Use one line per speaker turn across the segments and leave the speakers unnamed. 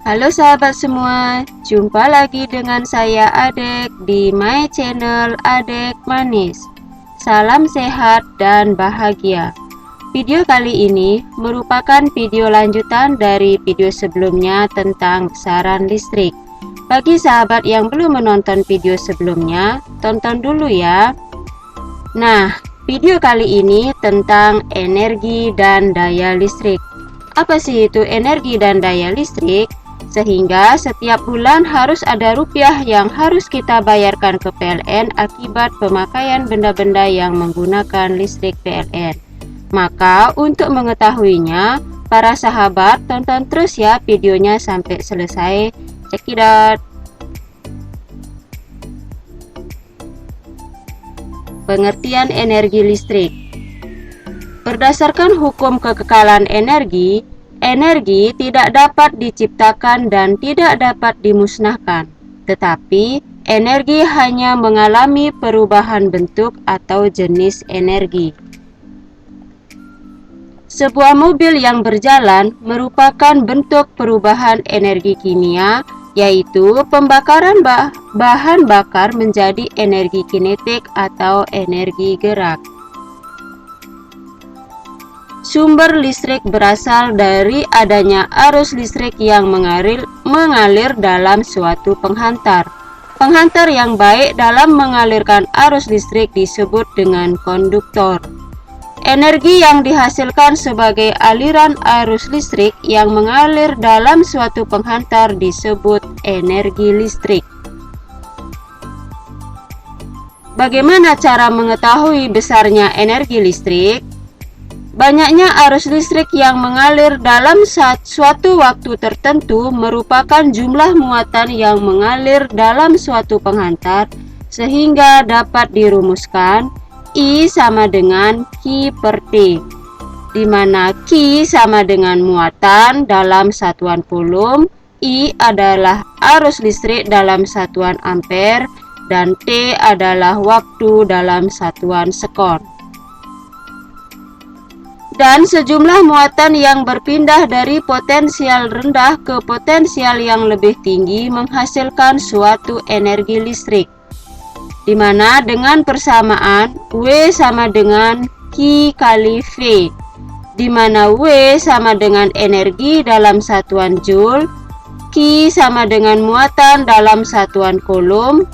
Halo sahabat semua, jumpa lagi dengan saya Adek di my channel Adek Manis. Salam sehat dan bahagia. Video kali ini merupakan video lanjutan dari video sebelumnya tentang besaran listrik. Bagi sahabat yang belum menonton video sebelumnya, tonton dulu ya. Nah, video kali ini tentang energi dan daya listrik. Apa sih itu energi dan daya listrik? Sehingga setiap bulan harus ada rupiah yang harus kita bayarkan ke PLN akibat pemakaian benda-benda yang menggunakan listrik PLN. Maka untuk mengetahuinya, para sahabat tonton terus ya videonya sampai selesai. Check it out. Pengertian energi listrik. Berdasarkan hukum kekekalan energi, energi tidak dapat diciptakan dan tidak dapat dimusnahkan, tetapi energi hanya mengalami perubahan bentuk atau jenis energi. Sebuah mobil yang berjalan merupakan bentuk perubahan energi kimia, yaitu pembakaran bahan bakar menjadi energi kinetik atau energi gerak. Sumber listrik berasal dari adanya arus listrik yang mengalir dalam suatu penghantar. Penghantar yang baik dalam mengalirkan arus listrik disebut dengan konduktor. Energi yang dihasilkan sebagai aliran arus listrik yang mengalir dalam suatu penghantar disebut energi listrik. Bagaimana cara mengetahui besarnya energi listrik? Banyaknya arus listrik yang mengalir dalam suatu waktu tertentu merupakan jumlah muatan yang mengalir dalam suatu penghantar, sehingga dapat dirumuskan I sama dengan Q per T, di mana Q sama dengan muatan dalam satuan coulomb, I adalah arus listrik dalam satuan ampere, dan T adalah waktu dalam satuan sekon. Dan sejumlah muatan yang berpindah dari potensial rendah ke potensial yang lebih tinggi menghasilkan suatu energi listrik, di mana dengan persamaan W sama dengan Q kali V, di mana W sama dengan energi dalam satuan joule, Q sama dengan muatan dalam satuan coulomb,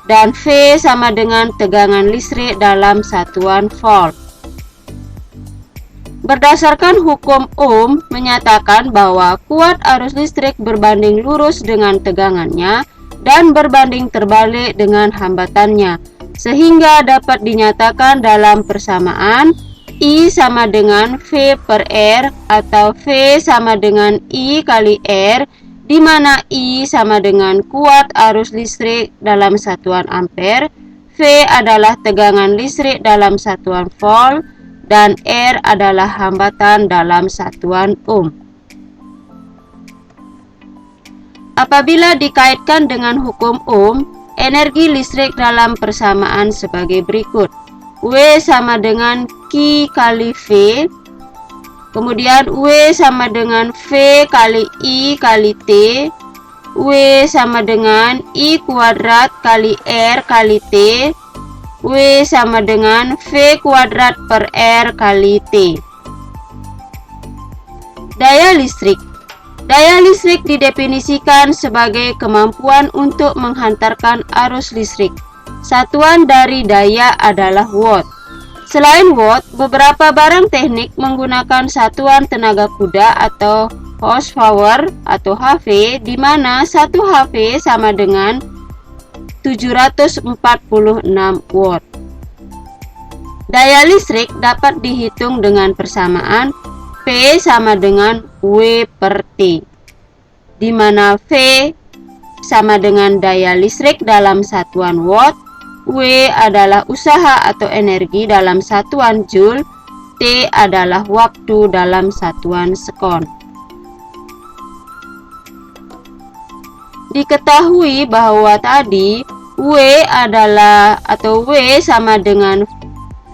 dan V sama dengan tegangan listrik dalam satuan volt. Berdasarkan hukum Ohm menyatakan bahwa kuat arus listrik berbanding lurus dengan tegangannya dan berbanding terbalik dengan hambatannya, sehingga dapat dinyatakan dalam persamaan I sama dengan V per R atau V sama dengan I kali R, di mana I sama dengan kuat arus listrik dalam satuan ampere, V adalah tegangan listrik dalam satuan volt, dan R adalah hambatan dalam satuan ohm. Apabila dikaitkan dengan hukum Ohm, energi listrik dalam persamaan sebagai berikut. W sama dengan Q kali V, kemudian W sama dengan V kali I kali T, W sama dengan I kuadrat kali R kali T, W sama dengan V kuadrat per R kali T. Daya listrik. Daya listrik didefinisikan sebagai kemampuan untuk menghantarkan arus listrik. Satuan dari daya adalah watt. Selain watt, beberapa barang teknik menggunakan satuan tenaga kuda atau horsepower atau HV, di mana 1 HV sama dengan 746 watt. Daya listrik dapat dihitung dengan persamaan P sama dengan W per T, di mana V sama dengan daya listrik dalam satuan watt, W adalah usaha atau energi dalam satuan joule, T adalah waktu dalam satuan sekon. Diketahui bahwa tadi W adalah atau W sama dengan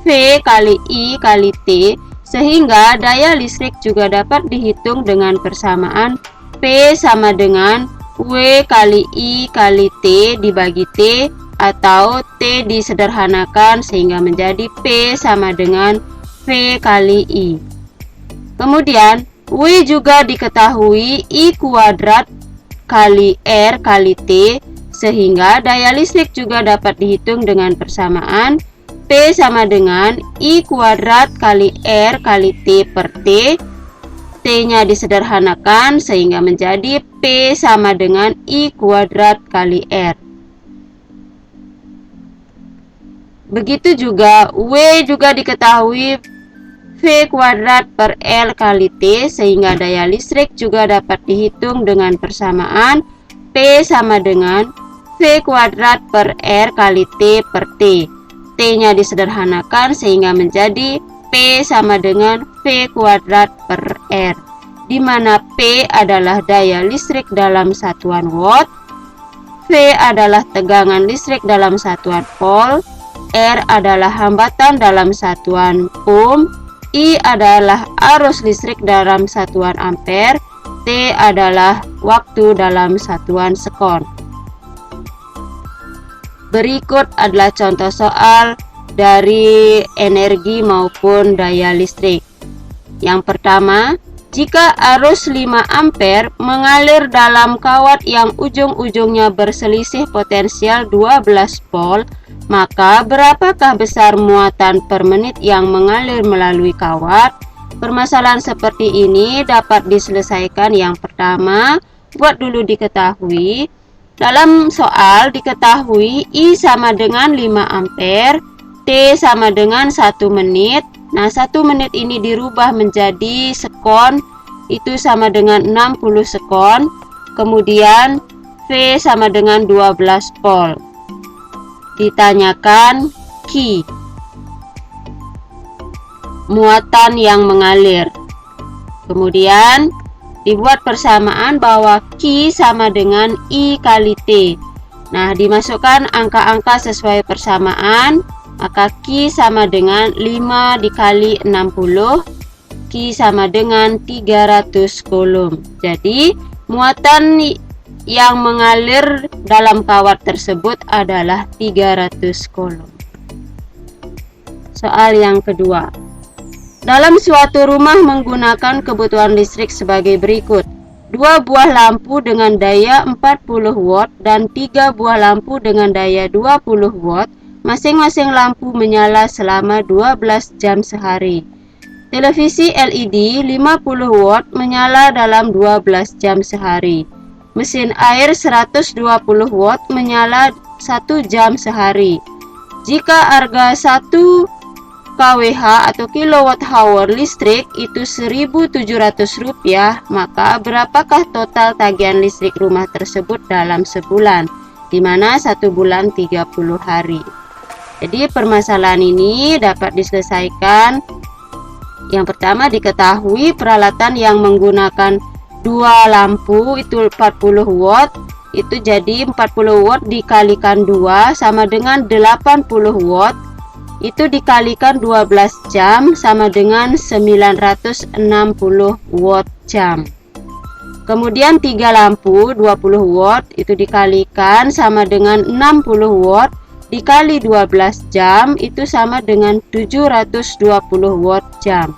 V kali I kali T, sehingga daya listrik juga dapat dihitung dengan persamaan P sama dengan W kali I kali T dibagi T, atau T disederhanakan sehingga menjadi P sama dengan V kali I. Kemudian W juga diketahui I kuadrat kali R kali T, sehingga daya listrik juga dapat dihitung dengan persamaan P sama dengan I kuadrat kali R kali T per T. T-nya disederhanakan sehingga menjadi P sama dengan I kuadrat kali R. Begitu juga W juga diketahui V kuadrat per L kali T, sehingga daya listrik juga dapat dihitung dengan persamaan P sama dengan V kuadrat per R kali T per T. T-nya disederhanakan sehingga menjadi P sama dengan V kuadrat per R, di mana P adalah daya listrik dalam satuan watt, V adalah tegangan listrik dalam satuan volt, R adalah hambatan dalam satuan ohm, I adalah arus listrik dalam satuan ampere, T adalah waktu dalam satuan sekon. Berikut adalah contoh soal dari energi maupun daya listrik. Yang pertama, jika arus 5 ampere mengalir dalam kawat yang ujung-ujungnya berselisih potensial 12 volt, maka berapakah besar muatan per menit yang mengalir melalui kawat? Permasalahan seperti ini dapat diselesaikan. Yang pertama, buat dulu diketahui. Dalam soal diketahui I sama dengan 5 ampere, T sama dengan 1 menit. Nah, 1 menit ini dirubah menjadi sekon, itu sama dengan 60 sekon. Kemudian V sama dengan 12 volt. Ditanyakan Q, muatan yang mengalir. Kemudian dibuat persamaan bahwa Q sama dengan I kali T. Nah, dimasukkan angka-angka sesuai persamaan, maka Q sama dengan 5 dikali 60, Q sama dengan 300 coulomb. Jadi muatan yang mengalir dalam kawat tersebut adalah 300 coulomb. Soal yang kedua. Dalam suatu rumah menggunakan kebutuhan listrik sebagai berikut. 2 buah lampu dengan daya 40 watt dan 3 buah lampu dengan daya 20 watt. Masing-masing lampu menyala selama 12 jam sehari. Televisi LED 50 watt menyala dalam 12 jam sehari. Mesin air 120 watt menyala 1 jam sehari. Jika harga 1 kWh atau kilowatt hour listrik itu Rp1.700, maka berapakah total tagihan listrik rumah tersebut dalam sebulan, di mana 1 bulan 30 hari. Jadi permasalahan ini dapat diselesaikan. Yang pertama, diketahui peralatan yang menggunakan 2 lampu itu 40 watt, itu jadi 40 watt dikalikan 2 sama dengan 80 watt, itu dikalikan 12 jam sama dengan 960 watt jam. Kemudian 3 lampu 20 watt itu dikalikan sama dengan 60 watt dikali 12 jam, itu sama dengan 720 watt jam.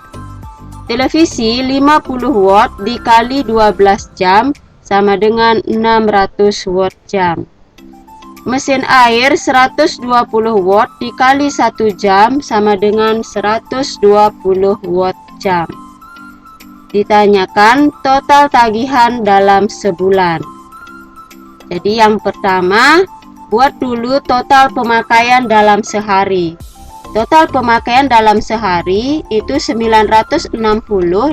Televisi 50 watt dikali 12 jam sama dengan 600 watt jam. Mesin air 120 watt dikali 1 jam sama dengan 120 watt jam. Ditanyakan total tagihan dalam sebulan. Jadi yang pertama, buat dulu total pemakaian dalam sehari. Total pemakaian dalam sehari itu 960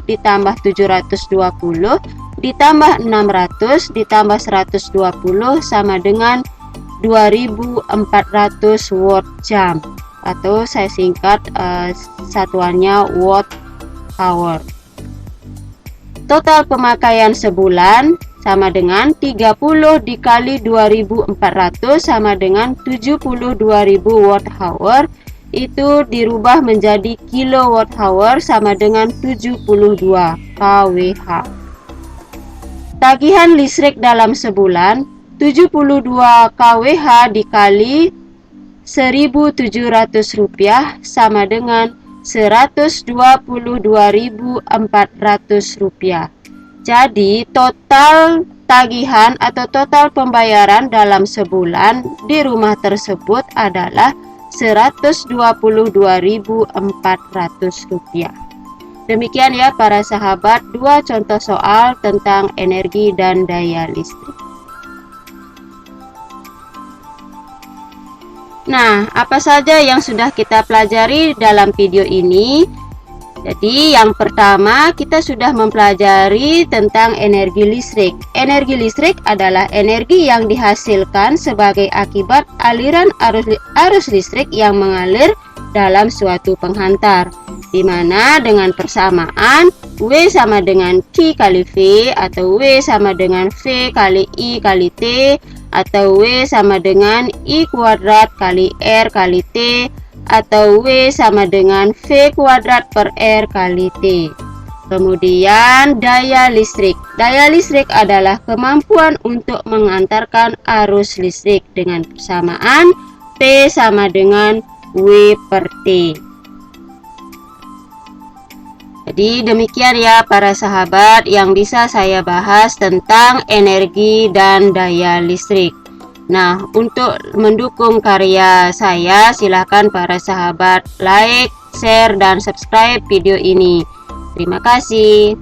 ditambah 720 ditambah 600 ditambah 120 sama dengan 2400 watt jam, atau saya singkat satuannya watt hour. Total pemakaian sebulan sama dengan 30 dikali 2400 sama dengan 72.000 watt hour, itu dirubah menjadi kilowatt hour sama dengan 72 kWh. tagihan listrik dalam sebulan 72 kWh dikali 1.700 rupiah sama dengan 122.400 rupiah. Jadi total tagihan atau total pembayaran dalam sebulan di rumah tersebut adalah 122.400 rupiah. Demikian ya para sahabat, dua contoh soal tentang energi dan daya listrik. Nah, apa saja yang sudah kita pelajari dalam video ini? Jadi, yang pertama kita sudah mempelajari tentang energi listrik. Energi listrik adalah energi yang dihasilkan sebagai akibat aliran arus listrik yang mengalir dalam suatu penghantar, di mana dengan persamaan W sama dengan Q kali V, atau W sama dengan V kali I kali T, atau W sama dengan I kuadrat kali R kali T, atau W sama dengan V kuadrat per R kali T. Kemudian daya listrik. Daya listrik adalah kemampuan untuk mengantarkan arus listrik dengan persamaan P sama dengan W per T. Jadi demikian ya para sahabat yang bisa saya bahas tentang energi dan daya listrik. Nah, untuk mendukung karya saya, silahkan para sahabat like, share, dan subscribe video ini. Terima kasih.